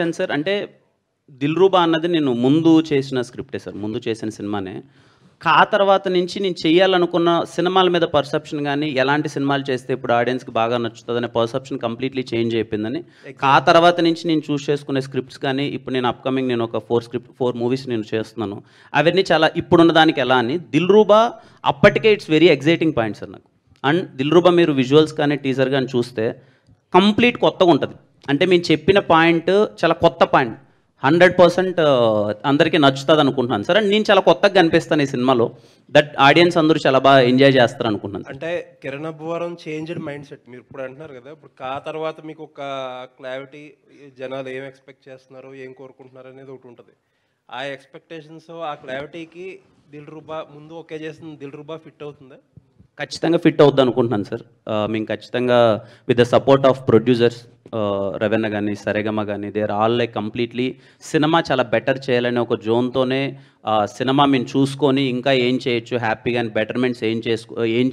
Sir అంటే 'దిల్‌రూబా' అన్నది నేను ముందు చేసిన స్క్రిప్టే సార్. ముందు చేసిన సినిమానే. ఆ తర్వాత నుంచి నేను చేయాలనుకున్న సినిమాల మీద పర్సెప్షన్ గాని, ఎలాంటి సినిమాలు చేస్తే ఇప్పుడు ఆడియన్స్‌కి బాగా నచ్చుతదనే పర్సెప్షన్ కంప్లీట్‌లీ చేంజ్ అయిపోయిందని. ఆ తర్వాత నుంచి నేను చూస్ చేసుకునే స్క్రిప్ట్స్ కానీ, ఇప్పుడు నేను అప్‌కమింగ్ నేను ఒక 4 మూవీస్ నేను చేస్తున్నాను. అవన్నీ చాలా ఇప్పుడున్న దానికి ఎలా అని 'దిల్‌రూబా' అప్పటికే it's very exciting point sir నాకు. అండ్ 'దిల్‌రూబా' మీరు విజువల్స్ కానీ, టీజర్ గాని చూస్తే కంప్లీట్ కొత్తగుంటది. అంటే మేము చెప్పిన పాయింట్ చాలా కొత్త పాయింట్. 100% అందరికీ నచ్చుతదనుకుంటున్నాను సార్. అండ్ నేను చాలా కొత్తగా కనిపిస్తాను ఈ సినిమాలో. దట్ ఆడియన్స్ అందరూ చాలా బాగా ఎంజాయ్ చేస్తారనుకుంటున్నాను. అంటే Kiran Abbavaram changed mind set. మీరు ఇప్పుడు అంటున్నారు కదా, ఇప్పుడు తర్వాత మీకు ఒక క్లారిటీ, జనాలు ఏం ఎక్స్పెక్ట్ చేస్తున్నారు, ఏం కోరుకుంటున్నారు అనేది ఒకటి ఉంటుంది. ఆ ఎక్స్పెక్టేషన్స్, ఆ క్లారిటీకి దిల్‌రూబా ముందు ఓకే చేసిన దిల్‌రూబా ఫిట్ అవుతుందా? ఖచ్చితంగా ఫిట్ అవుద్దనుకుంటున్నాను సార్. మేము ఖచ్చితంగా with the support of producers Raveena గాని, సరేగమ గాని they are all like completely cinema చాలా బెటర్ చేయాలనే ఒక జోన్‌తోనే సినిమా మేము చూసుకొని ఇంకా ఏం చేయొచ్చు హ్యాపీగా అండ్ బెటర్‌మెంట్స్ ఏం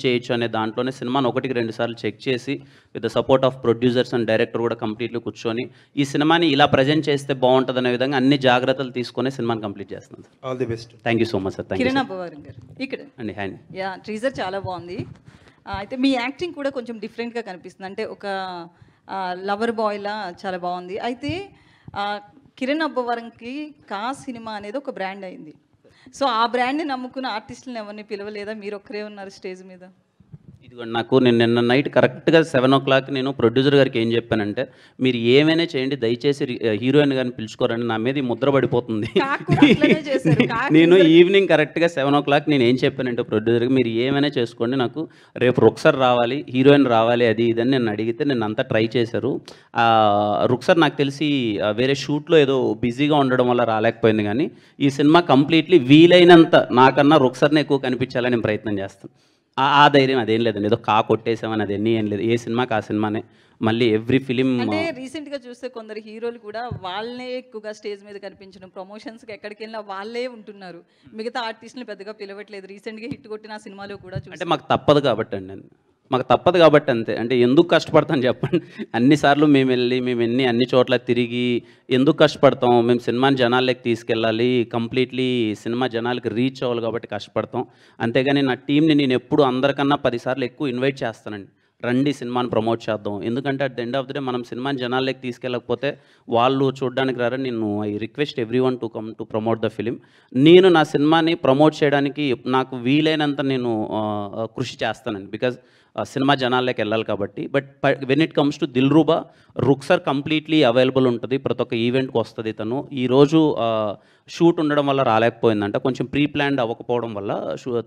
చేయొచ్చు అనే దాంట్లోనే సినిమాని 1కి 2 సార్లు చెక్ చేసి with the support of producers and director కూడా కంప్లీట్‌లీ కూర్చొని ఈ సినిమాని ఇలా ప్రెజెంట్ చేస్తే బావుంటదనే విధంగా అన్ని జాగ్రత్తలు తీసుకొని సినిమాని కంప్లీట్ చేస్తున్నాను sir. All the best. Thank you so much sir. Thank you Kiran sir. Abbavaram గారు ఇక్కడ అండి హ్యాండ్ టీజర్ చాలా బాగుంది. అయితే మీ యాక్టింగ్ కూడా కొంచెం డిఫరెంట్గా కనిపిస్తుంది. అంటే ఒక లవర్ బాయ్లా చాలా బాగుంది. అయితే ఆ, కిరణ్ అబ్బవరంకి కా సినిమా అనేది ఒక బ్రాండ్ అయింది. సో ఆ బ్రాండ్ని నమ్ముకున్న ఆర్టిస్టులను ఎవరిని పిలవలేదా? మీరు ఒక్కరే ఉన్నారు స్టేజ్ మీద. ఇదిగోండి నాకు నేను నిన్న నైట్ కరెక్ట్‌గా 7:00 నేను ప్రొడ్యూసర్ గారికి ఏం చెప్పానంటే, "మీరు ఏమైనా చేయండి దయచేసి హీరోయిన్ గారిని పిలుచుకోరండి. నా మీద ఈ ముద్ర పడిపోతుంది." కాకు కూడా అట్లనే చేశారు. కాకు నేను teaser- ఈవినింగ్ కరెక్ట్‌గా 7:00 నేను ఏం చెప్పానంటే ప్రొడ్యూసర్‌కి, "మీరు ఏమైనా చేసుకోండి. నాకు రేపు రుక్సర్ రావాలి, హీరోయిన్ రావాలి అది ఇది" అని నన్ను అడిగితే నిన్నంతా ట్రై చేశారు. రుక్సర్ నాకు తెలిసి వేరే షూట్‌లో ఏదో బిజీగా ఉండడం వల్ల రాలేకపోయింది గానీ, ఈ సినిమా కంప్లీట్‌లీ వీలైనంత నాకన్నా రుక్సర్‌నే ఎక్కువ కనిపించాలని నేను ప్రయత్నం చేస్తాను. ఆ ధైర్యం అదేం లేదండి. ఏదో కొట్టేసామని అదన్నీ ఏం లేదు. ఏ సినిమాకి ఆ సినిమానే. మళ్ళీ ఎవ్రీ ఫిలిం అంటే రీసెంట్గా చూస్తే కొందరు హీరోలు కూడా వాళ్ళే ఎక్కువగా స్టేజ్ మీద కనిపించడం, ప్రమోషన్స్కి ఎక్కడికి వెళ్ళినా వాళ్ళే ఉంటున్నారు. మిగతా ఆర్టిస్టులు పెద్దగా పిలవట్లేదు. రీసెంట్గా హిట్ కొట్టిన ఆ సినిమాలో కూడా అంటే చూస్తే మాకు తప్పదు కాబట్టి అండి. మాకు తప్పదు కాబట్టి అంతే. అంటే ఎందుకు కష్టపడతాం చెప్పండి. అన్ని సార్లు మేము అన్ని చోట్ల తిరిగి ఎందుకు కష్టపడతాం? మేము సినిమాని జనాల్లోకి తీసుకెళ్ళాలి. కంప్లీట్‌లీ సినిమా జనాలకి రీచ్ అవ్వాలి కాబట్టి కష్టపడతాం. అంతేగాని నా టీమ్‌ని నేను ఎప్పుడు అందరికన్నా 10 సార్లు ఎక్కువ ఇన్వైట్ చేస్తానండి. రండి సినిమాని ప్రమోట్ చేద్దాం. ఎందుకంటే at the end of the day మనం సినిమాని జనాల్లోకి తీసుకెళ్ళకపోతే వాళ్ళు చూడడానికి రారని నేను I request everyone to come to promote the film. నేను నా సినిమాని ప్రమోట్ చేయడానికి నాకు వీలైనంత నేను కృషి చేస్తానండి. బికాజ్ సినిమా జనాల్లోకి వెళ్ళాలి కాబట్టి. But when it comes to 'Dilruba' Ruksar completely available ఉంటుంది. ప్రతి ఒక్క ఈవెంట్‌కి వస్తది తను. ఈరోజు షూట్ ఉండడం వల్ల రాలేకపోయిందంట. కొంచెం ప్రీ ప్లాన్డ్ అవ్వకపోవడం వల్ల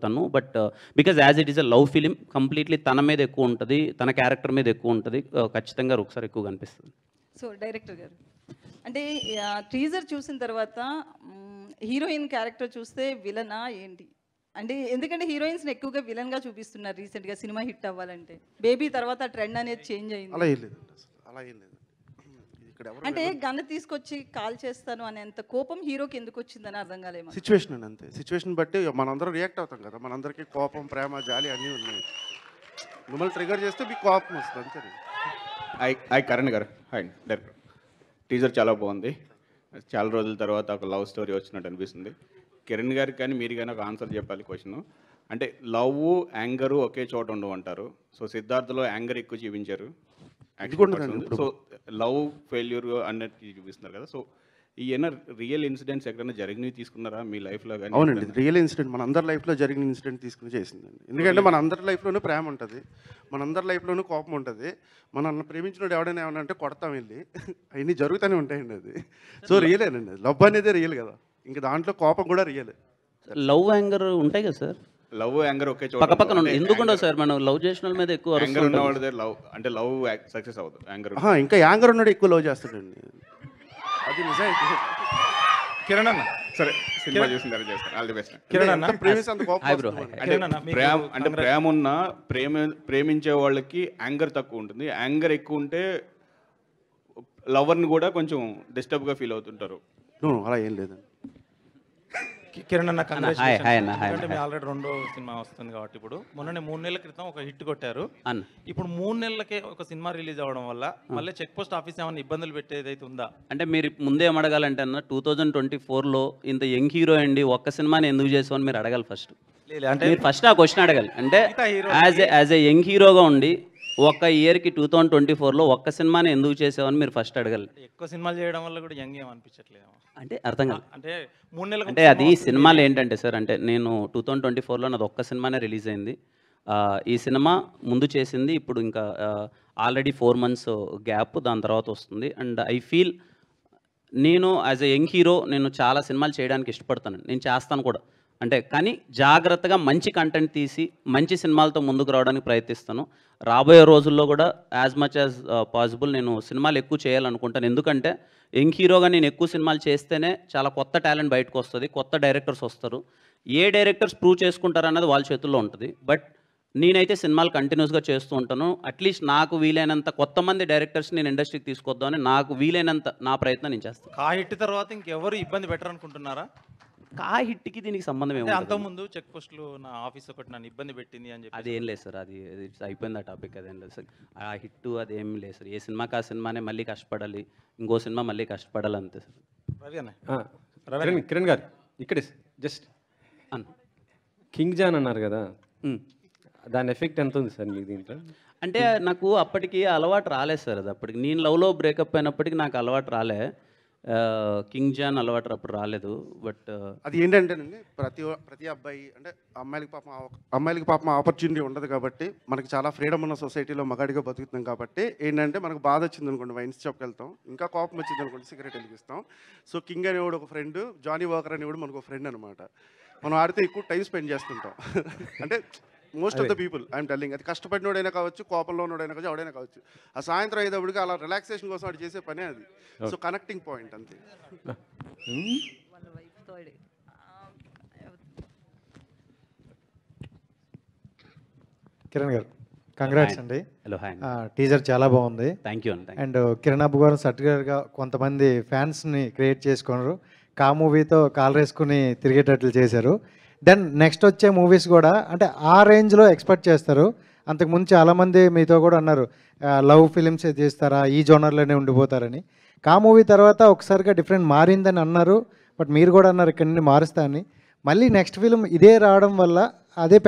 తను. But because as it is a love film completely తన మీద ఎక్కువ ఉంటది. తన క్యారెక్టర్ మీద ఎక్కువ ఉంటది. ఖచ్చితంగా రుక్సర్ ఎక్కువ కనిపిస్తుంది. సో డైరెక్టర్ గారు అంటే టీజర్ చూసిన తర్వాత హీరోయిన్ క్యారెక్టర్ చూస్తే విలనా ఏంటి? అంటే ఎందుకంటే హీరోయిన్స్ని ఎక్కువగా విలన్గా చూపిస్తున్నారు రీసెంట్గా సినిమా హిట్ అవ్వాలంటే. బేబీ తర్వాత ట్రెండ్ అనేది చేంజ్ అలా అయింది. ఏం లేదండి అసలు. అలా ఏం లేదు. ఇక్కడ ఎవరు అంటే గన్ను తీసుకొచ్చి కాల్ చేస్తాను అనేంత కోపం హీరోకి ఎందుకు వచ్చిందని అర్థం కాలేమో. సిచ్యువేషన్ అండి అంతే. సిచ్యువేషన్ బట్టి మనందరం రియాక్ట్ అవుతాం కదా. మనందరికీ కోపం, ప్రేమ, జాలి అన్నీ ఉన్నాయి. మిమ్మల్ని ట్రిగర్ చేస్తే మీకు కోపం వస్తుంది అంతే. హాయ్ కరణ్ గారు. Hi director. టీజర్ చాలా బాగుంది. చాలా రోజుల తర్వాత ఒక లవ్ స్టోరీ వచ్చినట్టు అనిపిస్తుంది. కిరణ్ గారికి కానీ మీరు కానీ ఒక ఆన్సర్ చెప్పాలి క్వశ్చన్. అంటే లవ్, యాంగరు ఒకే చోట ఉండవు అంటారు. సో సిద్ధార్థలో యాంగర్ ఎక్కువ చూపించారు. ఇది కూడా ఉందండి ఇప్పుడు. సో లవ్ ఫెయిల్యూర్ అన్నట్టు చూపిస్తున్నారు కదా. సో ఈయన రియల్ ఇన్సిడెంట్స్ ఎక్కడైనా జరిగినవి తీసుకున్నారా మీ లైఫ్లో కానీ? అవునండి, రియల్ ఇన్సిడెంట్ మన అందరి లైఫ్లో జరిగిన ఇన్సిడెంట్ తీసుకుని చేసిందండి. ఎందుకంటే మన అందరి లైఫ్లోనూ ప్రేమ ఉంటుంది, మన అందరి లైఫ్లోనూ కోపం ఉంటుంది. మనల్ని ప్రేమించినోడు ఎవడైనా ఏమన్నా అంటే కొడతాం వెళ్ళి అవన్నీ జరుగుతూనే ఉంటాయండి. అది సో రియలేనండి. లవ్ అనేది రియల్ కదా, ఇంకా దాంట్లో కోపం కూడా రియలే. లవ్, యాంగర్ ఉంటాయి కదా సార్. లవ్, యాంగర్ ఒకే చోట పక్కపక్కన ఎందుకుండవు సార్? మనం లవ్ చేసిన వాళ్ళ మీద ఎక్కువ యాంగర్ అరుస్తుంటాం. ఉన్నవాడి దగ్గర లవ్ అంటే లవ్ సక్సెస్ అవ్వదు. యాంగర్ ఇంకా యాంగర్ ఉన్నాడు ఎక్కువ లవ్ చేస్తాడండి. అది నిజం. కిరణ్ అన్న, సరే సినిమా చూసిన తర్వాత చేస్తాను. All the best. కిరణ్ అన్న, ప్రేమిస్తే అంత కోపం హాయ్ బ్రో. వస్తుంది. అంటే కిరణ్ అన్న, మీకు ప్రేమ అంటే ప్రేమ ఉన్న ప్రేమించే వాళ్ళకి యాంగర్ తక్కువ ఉంటుంది. యాంగర్ ఎక్కువ ఉంటే లవర్ని కూడా కొంచెం డిస్టర్బ్గా ఫీల్ అవుతుంటారు. No, అలా ఏం లేదండి. కిరణ్ అన్న హాయ్ హాయ్ అన్న హాయ్ ఎందుకంటే మీ ఆల్రెడీ రెండో సినిమా వస్తుంది కాబట్టి ఇప్పుడు మొన్ననే 3 నెలల క్రితం ఒక హిట్ కొట్టారు. అన్న. ఇప్పుడు 3 నెలలకే ఒక సినిమా రిలీజ్ అవ్వడం వల్ల మళ్ళీ చెక్ పోస్ట్ ఆఫీస్ ఏమైనా ఇబ్బందులు పెట్టేదైతే ఉందా? అంటే మీరు ముందే ఏమడగాలంటే అన్న 2024లో ఇంత యంగ్ హీరో అండి ఒక్క సినిమాని ఎందుకు చేసావు అని మీరు అడగాలి ఫస్ట్. లేదు అంటే మీరు ఫస్ట్ ఆ క్వశ్చన్ అడగాలి. అంటే మిగతా హీరో యాజ్ ఏ యంగ్ హీరోగా ఉండి ఒక్క ఇయర్కి 2024లో ఒక్క సినిమాని ఎందుకు చేసావని మీరు ఫస్ట్ అడగాలి. ఎక్కువ సినిమాలు చేయడం వల్ల కూడా యంగ్ ఏం అనిపించట్లేదు అంటే అర్థం కాదు. అంటే 3 నెలలకు అంటే అది సినిమాలు ఏంటంటే సార్, అంటే నేను 2024లో నాది ఒక్క సినిమానే రిలీజ్ అయింది. ఈ సినిమా ముందు చేసింది ఇప్పుడు ఇంకా ఆల్రెడీ 4 months గ్యాప్, దాని తర్వాత వస్తుంది. అండ్ ఐ ఫీల్ నేను యాజ్ ఎ యంగ్ హీరో నేను చాలా సినిమాలు చేయడానికి ఇష్టపడతాను, నేను చేస్తాను కూడా. అంటే కానీ జాగ్రత్తగా మంచి కంటెంట్ తీసి మంచి సినిమాలతో ముందుకు రావడానికి ప్రయత్నిస్తాను. రాబోయే రోజుల్లో కూడా యాజ్ మచ్ యాజ్ పాసిబుల్ నేను సినిమాలు ఎక్కువ చేయాలనుకుంటాను. ఎందుకంటే యంగ్ హీరోగా నేను ఎక్కువ సినిమాలు చేస్తేనే చాలా కొత్త టాలెంట్ బయటకు వస్తుంది, కొత్త డైరెక్టర్స్ వస్తారు. ఏ డైరెక్టర్స్ ప్రూవ్ చేసుకుంటారు అన్నది వాళ్ళ చేతుల్లో ఉంటుంది. బట్ నేనైతే సినిమాలు కంటిన్యూస్గా చేస్తూ ఉంటాను. అట్లీస్ట్ నాకు వీలైనంత కొత్త మంది డైరెక్టర్స్ నేను ఇండస్ట్రీకి తీసుకొద్దామని నాకు వీలైనంత నా ప్రయత్నం నేను చేస్తాను. ఆ హిట్ తర్వాత ఇంకెవరు ఇబ్బంది పెట్టరు అనుకుంటున్నారా? ఆ హిట్కి దీనికి సంబంధం అంటే ఏమి అంతకుముందు చెక్ పోస్టులు నా ఆఫీస్ ఒకటి నన్ను ఇబ్బంది పెట్టింది అని చెప్పి అది ఏం లేదు సార్, అది అయిపోయింది ఆ టాపిక్. అదేం లేదు సార్, ఆ హిట్ అదేం లేదు సార్. ఏ సినిమాకి ఆ సినిమానే మళ్ళీ కష్టపడాలి, ఇంకో సినిమా మళ్ళీ కష్టపడాలి అంతే సార్. రవి అన్న కిరణ్ గారు ఇక్కడే జస్ట్ అన్న. కింగ్ జాన్ అన్నారు కదా, ఉమ్. దాని ఎఫెక్ట్ ఎంత ఉంది సార్ మీకు దీంట్లో? అంటే నాకు అప్పటికి అలవాటు రాలేదు సార్. అది అప్పటికి నేను లవ్లో బ్రేకప్ అయినప్పటికీ నాకు అలవాటు రాలే. కింగ్ జాన్ అలవాటు అప్పుడు రాలేదు. బట్ అది ఏంటంటేనండి, ప్రతి అబ్బాయి అంటే అమ్మాయిలకి పాపం ఆపర్చునిటీ ఉండదు కాబట్టి, మనకి చాలా ఫ్రీడమ్ ఉన్న సొసైటీలో మగాడిగా బతుకుతున్నాం కాబట్టి ఏంటంటే మనకు బాధ వచ్చింది అనుకోండి వైన్స్ షాప్కి వెళ్తాం, ఇంకా కోపం వచ్చింది అనుకోండి సిగరెట్ వెలిగిస్తాం. సో కింగ్ అనేవాడు ఒక ఫ్రెండ్, జానీ వాకర్ అనేవాడు మనకు ఒక ఫ్రెండ్ అనమాట. మనం ఆడితే ఎక్కువ టైం స్పెండ్ చేస్తుంటాం. అంటే most of the people I'm telling, అది కష్టపడినోడైనా కావచ్చు, కోపంలో ఉన్నోడైనా కావచ్చు, ఎవడైనా కావచ్చు, ఆ సాయంత్రం అయ్యేటప్పటికి అలా రిలాక్సేషన్ కోసం వాడు చేసే పనే అది. సో కనెక్టింగ్ పాయింట్ అంతే. వాళ్ళ వైఫ్తో కిరణ్ గారు కంగ్రాట్స్ అండి. Hello hi. టీజర్ చాలా బాగుంది. థ్యాంక్ యూ అండి. అండ్ కిరణ్ అబ్బు గారు సర్టిఫికేట్గా కొంతమంది ఫ్యాన్స్ని క్రియేట్ చేసుకున్నారు, కా మూవీతో కాల్ వేసుకుని తిరిగేటట్లు చేశారు. దెన్ నెక్స్ట్ వచ్చే మూవీస్ కూడా అంటే ఆ రేంజ్లో ఎక్స్పెక్ట్ చేస్తారు. అంతకుముందు చాలామంది మీతో కూడా అన్నారు లవ్ ఫిలిమ్స్ చేస్తారా, ఈ జోనర్లోనే ఉండిపోతారని. కా మూవీ తర్వాత ఒకసారిగా డిఫరెంట్ మారిందని అన్నారు, బట్ మీరు కూడా అన్నారు ఇక్కడ నుండి మారుస్తా అని. మళ్ళీ నెక్స్ట్ ఫిలిం ఇదే రావడం వల్ల అదే